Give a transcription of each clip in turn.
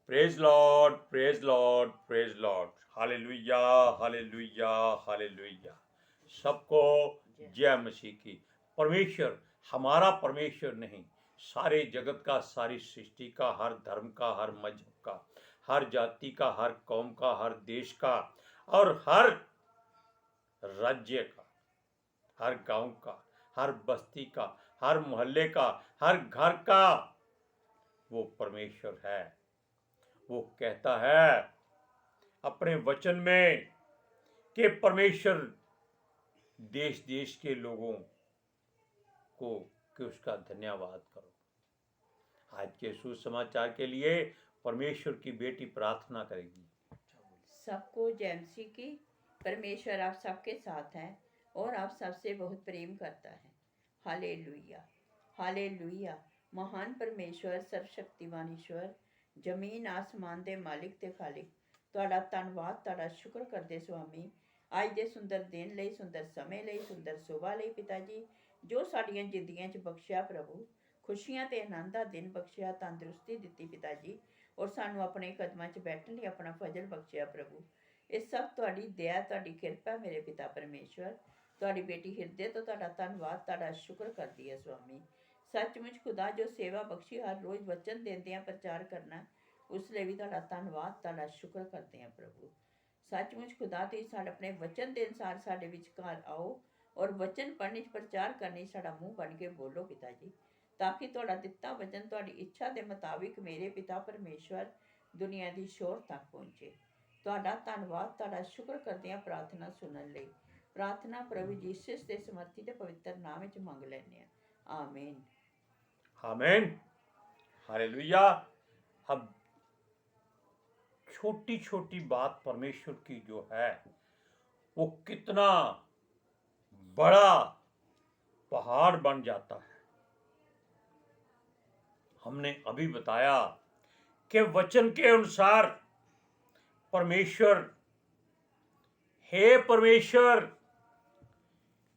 Praise Lord, praise Lord, praise Lord. Hallelujah, hallelujah, hallelujah. सबको जय मसीह की। परमेश्वर हमारा परमेश्वर नहीं, सारे जगत का, सारी सृष्टि का, हर धर्म का, हर मजहब का, हर जाति का, हर कौम का, हर देश का और हर राज्य का, हर गांव का, हर बस्ती का, हर मोहल्ले का, हर घर का वो परमेश्वर है। वो कहता है अपने वचन में कि परमेश्वर देश देश के लोगों को कि उसका धन्यवाद करो। आज के सुसमाचार के लिए परमेश्वर की बेटी प्रार्थना करेगी। सबको जय मसीह की। परमेश्वर आप सबके साथ है और आप सबसे बहुत प्रेम करता है। Hallelujah, hallelujah. महान परमेश्वर, सर्वशक्तिमान ईश्वर, जमीन आसमान दे मालिक ते खालिक, ਤੁਹਾਡਾ ਧੰਨਵਾਦ, ਤੁਹਾਡਾ ਸ਼ੁਕਰ ਕਰਦੇ ਸੁਆਮੀ ਅੱਜ ਦੇ ਸੁੰਦਰ ਦਿਨ ਲਈ, ਸੁੰਦਰ ਸਮੇਂ ਲਈ, ਸੁੰਦਰ ਸੁਬਾਹ ਲਈ ਪਿਤਾ ਜੀ, ਜੋ ਸਾਡੀਆਂ ਜ਼ਿੰਦਗੀਆਂ 'ਚ ਬਖਸ਼ਿਆ ਪ੍ਰਭੂ, ਖੁਸ਼ੀਆਂ ਤੇ ਆਨੰਦ ਦਾ ਦਿਨ ਬਖਸ਼ਿਆ, ਤੰਦਰੁਸਤੀ ਦਿੱਤੀ ਪਿਤਾ ਜੀ, ਔਰ ਸਾਨੂੰ ਆਪਣੇ ਕਦਮਾਂ 'ਚ ਬੈਠਣ ਲਈ ਆਪਣਾ ਫਜ਼ਲ ਬਖਸ਼ਿਆ ਪ੍ਰਭੂ। ਇਹ ਸਭ ਤੁਹਾਡੀ ਦਇਆ, ਤੁਹਾਡੀ ਕਿਰਪਾ ਮੇਰੇ ਪਿਤਾ ਪਰਮੇਸ਼ਵਰ। ਤੁਹਾਡੀ ਬੇਟੀ ਹਿਰਦੇ ਤੋਂ ਤੁਹਾਡਾ ਧੰਨਵਾਦ, ਤੁਹਾਡਾ ਸ਼ੁਕਰ ਕਰਦੀ ਹੈ ਸੁਆਮੀ। ਸੱਚਮੁੱਚ ਖੁਦਾ ਜੋ ਸੇਵਾ ਬਖਸ਼ੀ ਹਰ ਰੋਜ਼ ਵਚਨ ਦਿੰਦਿਆਂ ਪ੍ਰਚਾਰ ਕਰਨਾ, ਉਸ ਲਈ ਵੀ ਤੁਹਾਡਾ ਧੰਨਵਾਦ, ਤੁਹਾਡਾ ਸ਼ੁਕਰ ਕਰਦੇ ਹਾਂ ਪ੍ਰਭੂ। ਸੱਚਮੁੱਚ ਖੁਦਾ ਤੁਸੀਂ ਸਾਡੇ ਆਪਣੇ ਵਚਨ ਦੇ ਅਨੁਸਾਰ ਸਾਡੇ ਵਿਚਕਾਰ ਆਓ ਔਰ ਵਚਨ ਪੜ੍ਹਨ 'ਚ ਪ੍ਰਚਾਰ ਕਰਨੀ ਸਾਡਾ ਮੂੰਹ ਬਣ ਕੇ ਬੋਲੋ ਪਿਤਾ ਜੀ, ਤਾਂ ਕਿ ਤੁਹਾਡਾ ਦਿੱਤਾ ਵਚਨ ਤੁਹਾਡੀ ਇੱਛਾ ਦੇ ਮੁਤਾਬਿਕ ਮੇਰੇ ਪਿਤਾ ਪਰਮੇਸ਼ਵਰ ਦੁਨੀਆ ਦੀ ਸ਼ੋਰ ਤੱਕ ਪਹੁੰਚੇ। ਤੁਹਾਡਾ ਧੰਨਵਾਦ, ਤੁਹਾਡਾ ਸ਼ੁਕਰ ਕਰਦੇ ਹਾਂ ਪ੍ਰਾਰਥਨਾ ਸੁਣਨ ਲਈ। ਪ੍ਰਾਰਥਨਾ ਪ੍ਰਭੂ ਯੀਸ਼ੂ ਦੇ ਸਮਰਥੀ ਤੇ ਪਵਿੱਤਰ ਨਾਮ ਵਿੱਚ ਮੰਗ ਲੈਂਦੇ ਹਾਂ, आमीन, आमीन, हालेलुया। अब छोटी छोटी बात परमेश्वर की जो है वो कितना बड़ा पहाड़ बन जाता है। हमने अभी बताया कि वचन के अनुसार परमेश्वर, हे परमेश्वर,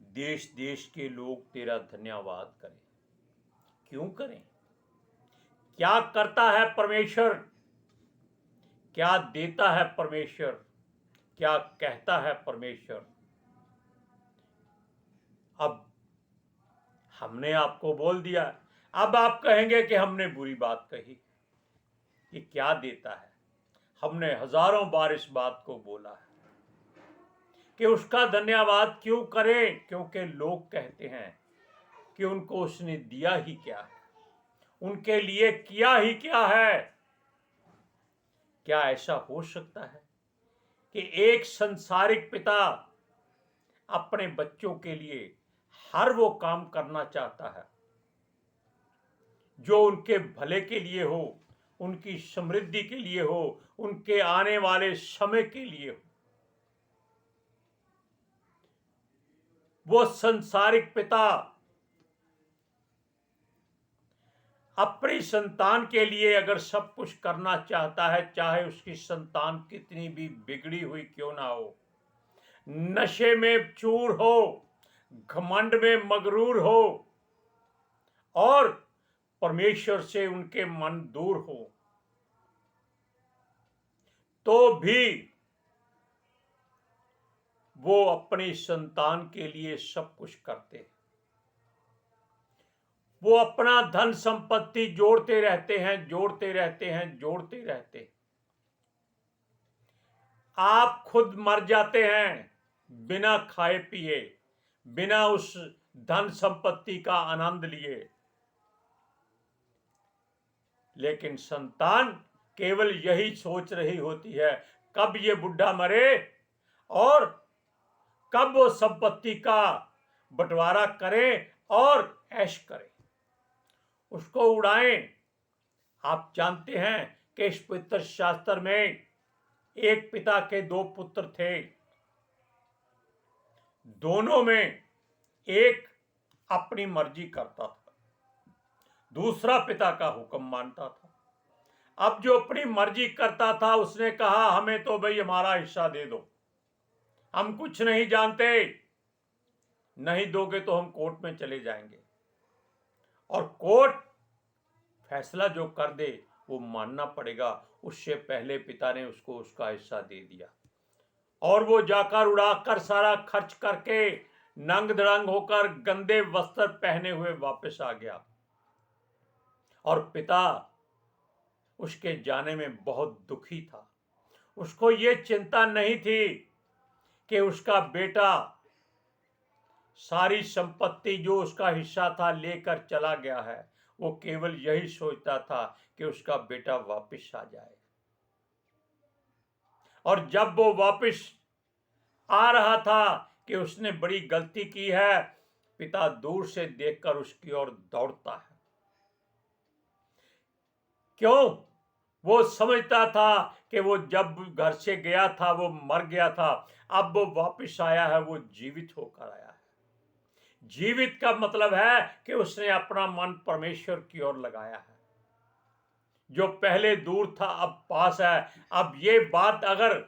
देश देश के लोग तेरा धन्यवाद करें। क्यों करें? क्या करता है परमेश्वर? क्या देता है परमेश्वर? क्या कहता है परमेश्वर? अब हमने आपको बोल दिया, अब आप कहेंगे कि हमने बुरी बात कही। ये क्या देता है? हमने हजारों बार इस बात को बोला है कि उसका धन्यवाद क्यों करें, क्योंकि लोग कहते हैं कि उनको उसने दिया ही क्या है, उनके लिए किया ही क्या है। क्या ऐसा हो सकता है कि एक संसारिक पिता अपने बच्चों के लिए हर वो काम करना चाहता है जो उनके भले के लिए हो, उनकी समृद्धि के लिए हो, उनके आने वाले समय के लिए हो। वो संसारिक पिता अपनी संतान के लिए अगर सब कुछ करना चाहता है, चाहे उसकी संतान कितनी भी बिगड़ी हुई क्यों ना हो, नशे में चूर हो, घमंड में मगरूर हो और परमेश्वर से उनके मन दूर हो, तो भी वो अपनी संतान के लिए सब कुछ करते हैं। वो अपना धन संपत्ति जोड़ते रहते हैं, जोड़ते रहते हैं, जोड़ते रहते हैं। आप खुद मर जाते हैं बिना खाए पिए, बिना उस धन संपत्ति का आनंद लिए, लेकिन संतान केवल यही सोच रही होती है कब ये बुढ़ा मरे और कब वो संपत्ति का बंटवारा करें और ऐश करें, उसको उड़ाएं। आप जानते हैं कि इस पवित्र शास्त्र में एक पिता के दो पुत्र थे, दोनों में एक अपनी मर्जी करता था, दूसरा पिता का हुक्म मानता था। अब जो अपनी मर्जी करता था उसने कहा हमें तो भाई हमारा हिस्सा दे दो, हम कुछ नहीं जानते, नहीं दोगे तो हम कोर्ट में चले जाएंगे और कोर्ट फैसला जो कर दे वो मानना पड़ेगा। उससे पहले पिता ने उसको उसका हिस्सा दे दिया और वो जाकर उड़ाकर सारा खर्च करके नंग धड़ंग होकर गंदे वस्त्र पहने हुए वापस आ गया। और पिता उसके जाने में बहुत दुखी था। उसको ये चिंता नहीं थी कि उसका बेटा सारी संपत्ति जो उसका हिस्सा था लेकर चला गया है। वो केवल यही सोचता था कि उसका बेटा वापस आ जाए। और जब वो वापस आ रहा था कि उसने बड़ी गलती की है, पिता दूर से देखकर उसकी ओर दौड़ता है। क्यों? वो समझता था कि वो जब घर से गया था वो मर गया था, अब वो वापस आया है, वो जीवित होकर आया है। जीवित का मतलब है कि उसने अपना मन परमेश्वर की ओर लगाया है। जो पहले दूर था अब पास है। अब ये बात अगर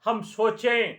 हम सोचें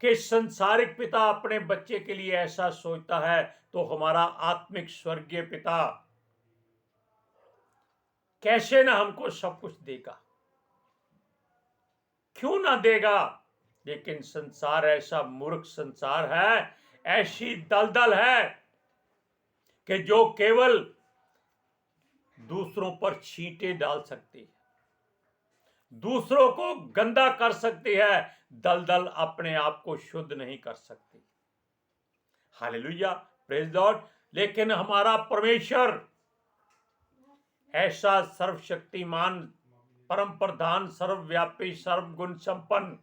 कि संसारिक पिता अपने बच्चे के लिए ऐसा सोचता है, तो हमारा आत्मिक स्वर्गीय पिता कैसे ना हमको सब कुछ देगा, क्यों ना देगा। लेकिन संसार ऐसा मूर्ख संसार है, ऐसी दलदल है कि जो केवल दूसरों पर छींटे डाल सकती है, दूसरों को गंदा कर सकती है, दलदल अपने आप को शुद्ध नहीं कर सकती। Hallelujah, praise Lord. लेकिन हमारा परमेश्वर ऐसा सर्वशक्तिमान, परम प्रधान, सर्वव्यापी, सर्वगुण संपन्न,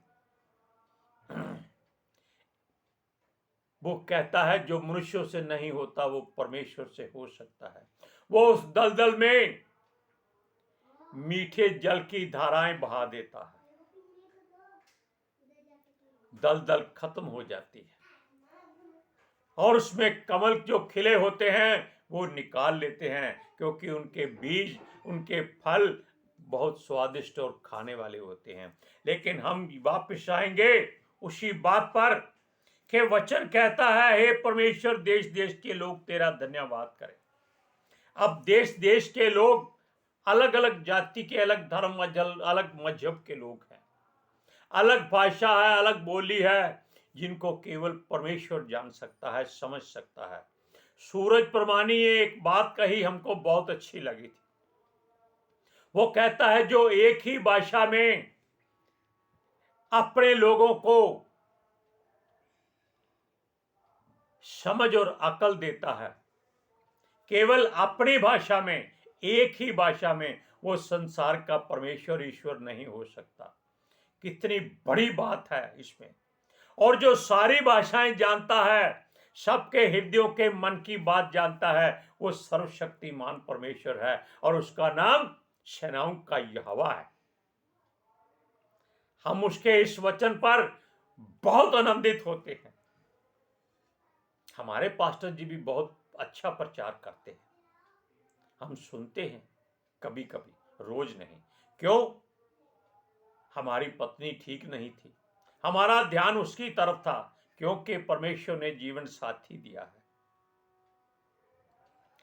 वो कहता है जो मनुष्यों से नहीं होता वो परमेश्वर से हो सकता है। वो उस दलदल में मीठे जल की धाराएं बहा देता है, दलदल खत्म हो जाती है और उसमें कमल जो खिले होते हैं वो निकाल लेते हैं, क्योंकि उनके बीज, उनके फल बहुत स्वादिष्ट और खाने वाले होते हैं। लेकिन हम वापस आएंगे उसी बात पर कि वचन कहता है, हे परमेश्वर, देश देश के लोग तेरा धन्यवाद करें। अब देश देश के लोग अलग अलग जाति के, अलग धर्म, अलग मजहब के लोग हैं, अलग भाषा है, अलग बोली है, जिनको केवल परमेश्वर जान सकता है, समझ सकता है। सूरज प्रमाणी ये एक बात कही हमको बहुत अच्छी लगी थी। वो कहता है जो एक ही भाषा में अपने लोगों को समझ और अकल देता है, केवल अपनी भाषा में, एक ही भाषा में, वो संसार का परमेश्वर ईश्वर नहीं हो सकता। कितनी बड़ी बात है इसमें। और जो सारी भाषाएं जानता है, सबके हृदयों के मन की बात जानता है, वो सर्वशक्तिमान परमेश्वर है और उसका नाम सेनाओं का यहोवा है। हम उसके इस वचन पर बहुत आनंदित होते हैं। हमारे पास्टर जी भी बहुत अच्छा प्रचार करते हैं, हम सुनते हैं कभी कभी, रोज नहीं। क्यों? हमारी पत्नी ठीक नहीं थी, हमारा ध्यान उसकी तरफ था, क्योंकि परमेश्वर ने जीवन साथी दिया है।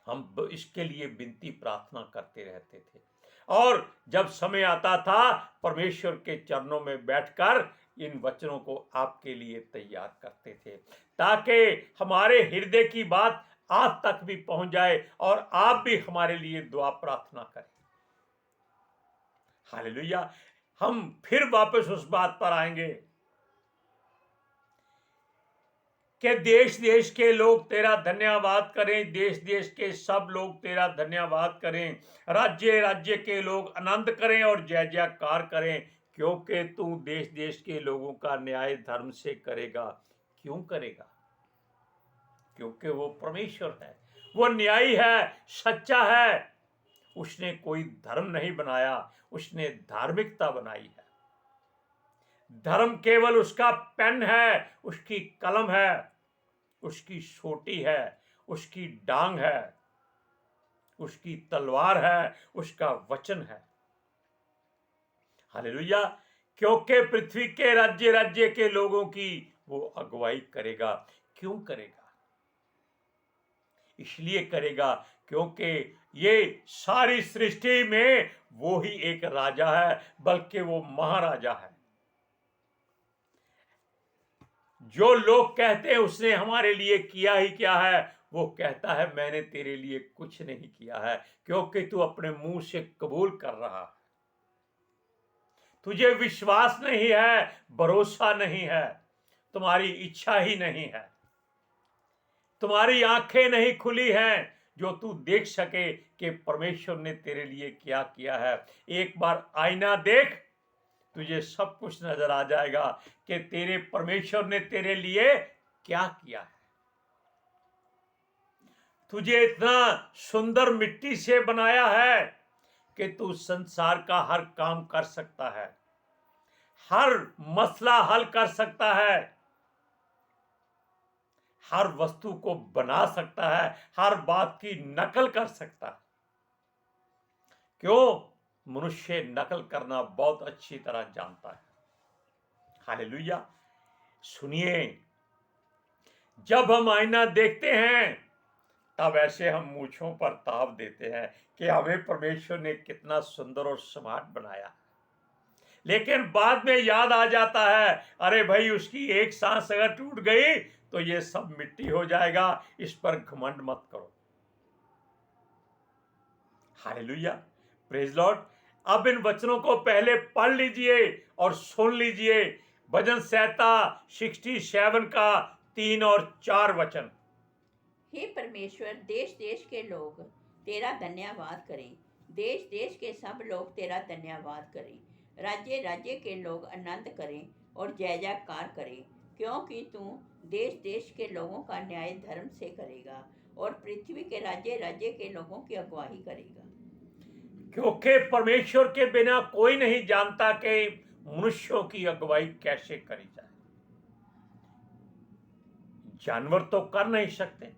हम इसके लिए विनती प्रार्थना करते रहते थे और जब समय आता था परमेश्वर के चरणों में बैठकर इन वचनों को आपके लिए तैयार करते थे, ताकि हमारे हृदय की बात आप तक भी पहुंच जाए और आप भी हमारे लिए दुआ प्रार्थना करें। हालेलुया। हम फिर वापस उस बात पर आएंगे कि देश देश के लोग तेरा धन्यवाद करें, देश देश के सब लोग तेरा धन्यवाद करें, राज्य राज्य के लोग आनंद करें और जय जयकार करें, क्योंकि तू देश देश के लोगों का न्याय धर्म से करेगा। क्यों करेगा? क्योंकि वो परमेश्वर है, वो न्यायी है, सच्चा है। उसने कोई धर्म नहीं बनाया, उसने धार्मिकता बनाई है। धर्म केवल उसका पेन है, उसकी कलम है, उसकी सोटी है, उसकी डांग है, उसकी तलवार है, उसका वचन है। हालेलुया। क्योंकि पृथ्वी के राज्य राज्य के लोगों की वो अगुवाई करेगा। क्यों करेगा? इसलिए करेगा क्योंकि ये सारी सृष्टि में वो ही एक राजा है, बल्कि वो महाराजा है। जो लोग कहते हैं उसने हमारे लिए किया ही क्या है, वो कहता है मैंने तेरे लिए कुछ नहीं किया है, क्योंकि तू अपने मुंह से कबूल कर रहा है। तुझे विश्वास नहीं है, भरोसा नहीं है, तुम्हारी इच्छा ही नहीं है, तुम्हारी आंखें नहीं खुली हैं जो तू देख सके कि परमेश्वर ने तेरे लिए क्या किया है। एक बार आईना देख, तुझे सब कुछ नजर आ जाएगा कि तेरे परमेश्वर ने तेरे लिए क्या किया है। तुझे इतना सुंदर मिट्टी से बनाया है कि तू संसार का हर काम कर सकता है, हर मसला हल कर सकता है, हर वस्तु को बना सकता है, हर बात की नकल कर सकता है। क्यों? मनुष्य नकल करना बहुत अच्छी तरह जानता है। हालेलुया। सुनिए, जब हम आईना देखते हैं तब ऐसे हम मूंछों पर ताव देते हैं कि हमें परमेश्वर ने कितना सुंदर और स्मार्ट बनाया, लेकिन बाद में याद आ जाता है, अरे भाई उसकी एक सांस अगर टूट गई तो ये सब मिट्टी हो जाएगा, इस पर घमंड मत करो। Hallelujah, praise Lord. अब इन वचनों को पहले पढ़ लीजिए और सुन लीजिए। भजन संहिता 67 का 3 और 4 वचन। हे परमेश्वर, देश देश के लोग तेरा धन्यवाद करें, देश देश के सब लोग तेरा धन्यवाद करें, राज्य राज्य के लोग आनंद करें और जय जयकार करें, क्योंकि तू देश देश के लोगों का न्याय धर्म से करेगा और पृथ्वी के राज्य राज्य के लोगों की अगुवाई करेगा। क्योंकि परमेश्वर के बिना कोई नहीं जानता कि मनुष्यों की अगुवाई कैसे करी जाए। जानवर तो कर नहीं सकते,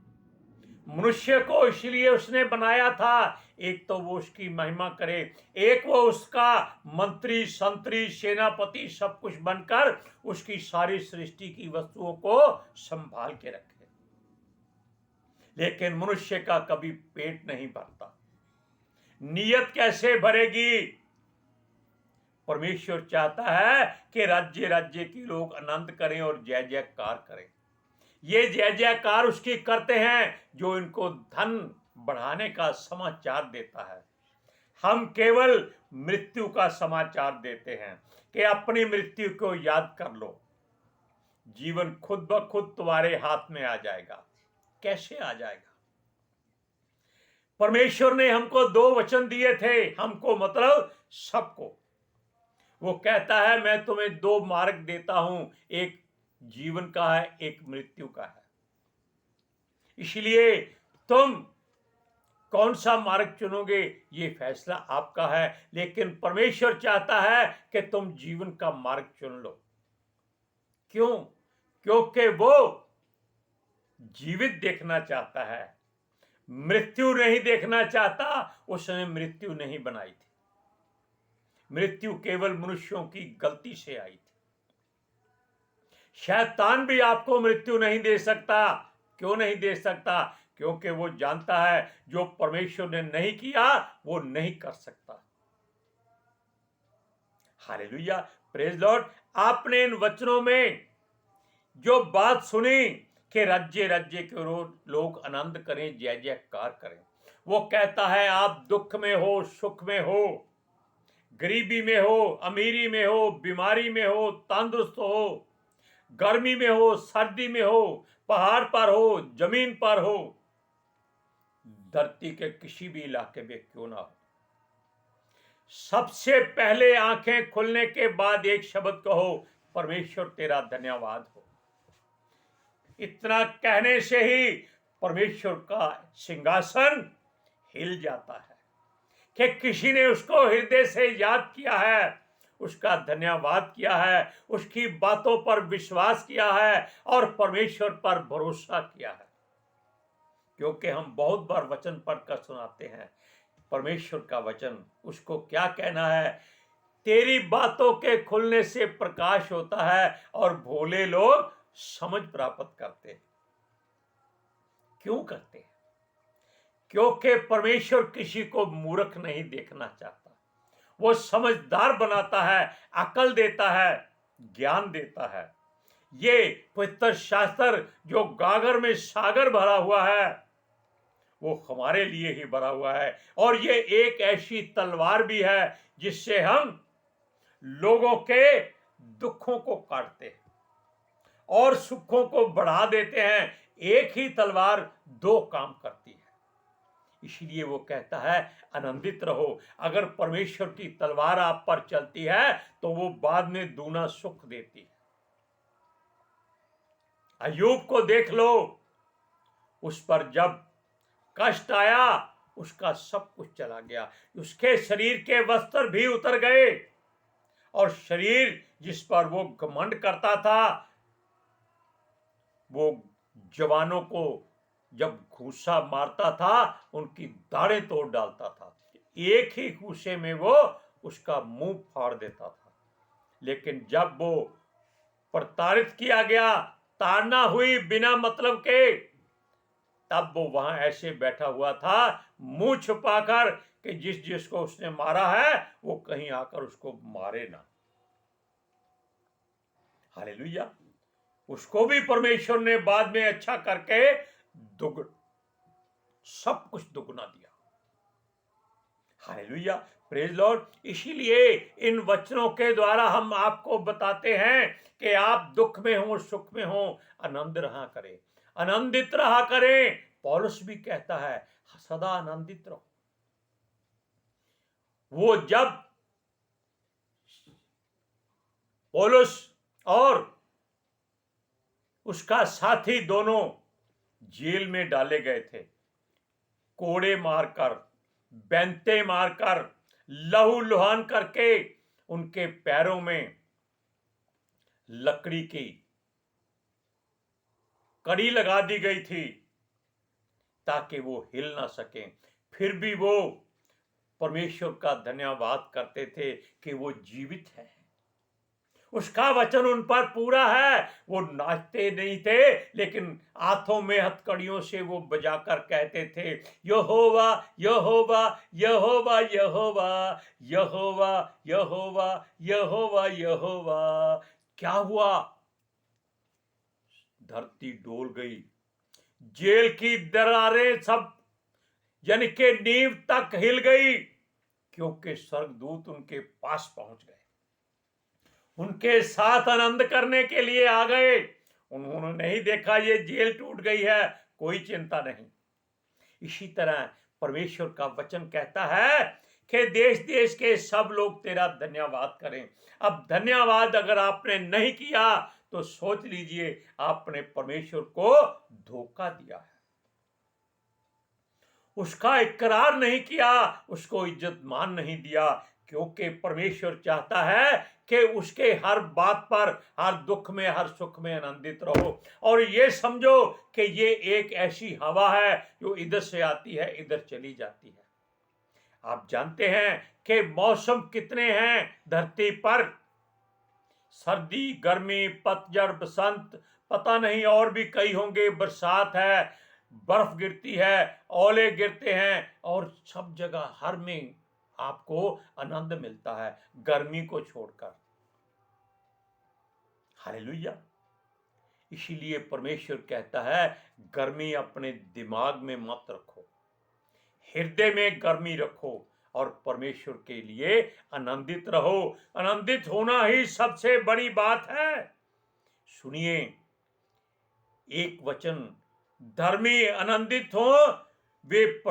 मनुष्य को इसलिए उसने बनाया था, एक तो वो उसकी महिमा करे, एक वो उसका मंत्री संतरी सेनापति सब कुछ बनकर उसकी सारी सृष्टि की वस्तुओं को संभाल के रखे। लेकिन मनुष्य का कभी पेट नहीं भरता, नीयत कैसे भरेगी? परमेश्वर चाहता है कि राज्य राज्य के लोग आनंद करें और जय जयकार करें। ये जय जयकार उसकी करते हैं जो इनको धन बढ़ाने का समाचार देता है। हम केवल मृत्यु का समाचार देते हैं कि अपनी मृत्यु को याद कर लो, जीवन खुद ब खुद तुम्हारे हाथ में आ जाएगा। कैसे आ जाएगा? परमेश्वर ने हमको 2 वचन दिए थे, हमको मतलब सबको। वो कहता है मैं तुम्हें 2 मार्ग देता हूं, एक जीवन का है, एक मृत्यु का है। इसलिए तुम कौन सा मार्ग चुनोगे ये फैसला आपका है, लेकिन परमेश्वर चाहता है कि तुम जीवन का मार्ग चुन लो। क्यों? क्योंकि वो जीवित देखना चाहता है, मृत्यु नहीं देखना चाहता। उसने मृत्यु नहीं बनाई थी, मृत्यु केवल मनुष्यों की गलती से आई थी। शैतान भी आपको मृत्यु नहीं दे सकता। क्यों नहीं दे सकता? क्योंकि वो जानता है जो परमेश्वर ने नहीं किया वो नहीं कर सकता। Hallelujah, praise Lord. आपने इन वचनों में जो बात सुनी कि राज्य राज्य के लोग आनंद करें, जय जयकार करें, वो कहता है आप दुख में हो, सुख में हो, गरीबी में हो, अमीरी में हो, बीमारी में हो, तंदुरुस्त हो, गर्मी में हो, सर्दी में हो, पहाड़ पर हो, जमीन पर हो, धरती के किसी भी इलाके में क्यों ना हो, सबसे पहले आंखें खुलने के बाद एक शब्द कहो, परमेश्वर तेरा धन्यवाद हो। इतना कहने से ही परमेश्वर का सिंहासन हिल जाता है कि किसी ने उसको हृदय से याद किया है, उसका धन्यवाद किया है, उसकी बातों पर विश्वास किया है और परमेश्वर पर भरोसा किया है। क्योंकि हम बहुत बार वचन पढ़कर सुनाते हैं, परमेश्वर का वचन उसको क्या कहना है, तेरी बातों के खुलने से प्रकाश होता है और भोले लोग समझ प्राप्त करते हैं। क्यों करते हैं? क्योंकि परमेश्वर किसी को मूर्ख नहीं देखना चाहता, वो समझदार बनाता है, अकल देता है, ज्ञान देता है। ये पवित्र शास्त्र जो गागर में सागर भरा हुआ है वो हमारे लिए ही भरा हुआ है, और ये एक ऐसी तलवार भी है जिससे हम लोगों के दुखों को काटते हैं और सुखों को बढ़ा देते हैं। एक ही तलवार दो काम करती है, इसलिए वो कहता है आनंदित रहो। अगर परमेश्वर की तलवार आप पर चलती है तो वो बाद में दूना सुख देती है। अय्यूब को देख लो, उस पर जब कष्ट आया उसका सब कुछ चला गया, उसके शरीर के वस्त्र भी उतर गए, और शरीर जिस पर वो घमंड करता था, वो जवानों को जब घूसा मारता था उनकी दाढ़ें तोड़ डालता था, एक ही घूसे में वो उसका मुंह फाड़ देता था। लेकिन जब वो प्रताड़ित किया गया, ताड़ना हुई बिना मतलब के, तब वो वहां ऐसे बैठा हुआ था मुंह छुपाकर कि जिस जिसको उसने मारा है वो कहीं आकर उसको मारे ना। हालेलुया। उसको भी परमेश्वर ने बाद में अच्छा करके सब कुछ दुगना दिया। Hallelujah, praise Lord. इसीलिए इन वचनों के द्वारा हम आपको बताते हैं कि आप दुख में हो, सुख में हो, आनंद रहा करें, आनंदित रहा करें। पौलुस भी कहता है सदा आनंदित रहो। वो जब पौलुस और उसका साथी दोनों जेल में डाले गए थे, कोड़े मारकर, बैंते मारकर, लहू लुहान करके उनके पैरों में लकड़ी की कड़ी लगा दी गई थी ताकि वो हिल ना सकें। फिर भी वो परमेश्वर का धन्यवाद करते थे कि वो जीवित है, उसका वचन उन पर पूरा है। वो नाचते नहीं थे, लेकिन हाथों में हथकड़ियों से वो बजाकर कहते थे यहोवा यहोवा यहोवा यहोवा यहोवा यहोवा यहोवा यहोवा। क्या हुआ? धरती डोल गई, जेल की दरारें सब यानी कि नींव तक हिल गई, क्योंकि स्वर्गदूत उनके पास पहुंच गए, उनके साथ आनंद करने के लिए आ गए। उन्होंने नहीं देखा ये जेल टूट गई है, कोई चिंता नहीं। इसी तरह परमेश्वर का वचन कहता है कि देश देश के सब लोग तेरा धन्यवाद करें। अब धन्यवाद अगर आपने नहीं किया तो सोच लीजिए आपने परमेश्वर को धोखा दिया है, उसका इकरार नहीं किया, उसको इज्जत मान नहीं दिया। क्योंकि परमेश्वर चाहता है कि उसके हर बात पर, हर दुख में, हर सुख में आनंदित रहो। और ये समझो कि ये एक ऐसी हवा है जो इधर से आती है, इधर चली जाती है। आप जानते हैं कि मौसम कितने हैं धरती पर, सर्दी, गर्मी, पतझड़, बसंत, पता नहीं और भी कई होंगे, बरसात है, बर्फ गिरती है, ओले गिरते हैं, और सब जगह हर में आपको आनंद मिलता है, गर्मी को छोड़कर। हालेलुया। इसीलिए परमेश्वर कहता है गर्मी अपने दिमाग में मत रखो, हृदय में गर्मी रखो और परमेश्वर के लिए आनंदित रहो। आनंदित होना ही सबसे बड़ी बात है। सुनिए एक वचन, धर्मी आनंदित हो वे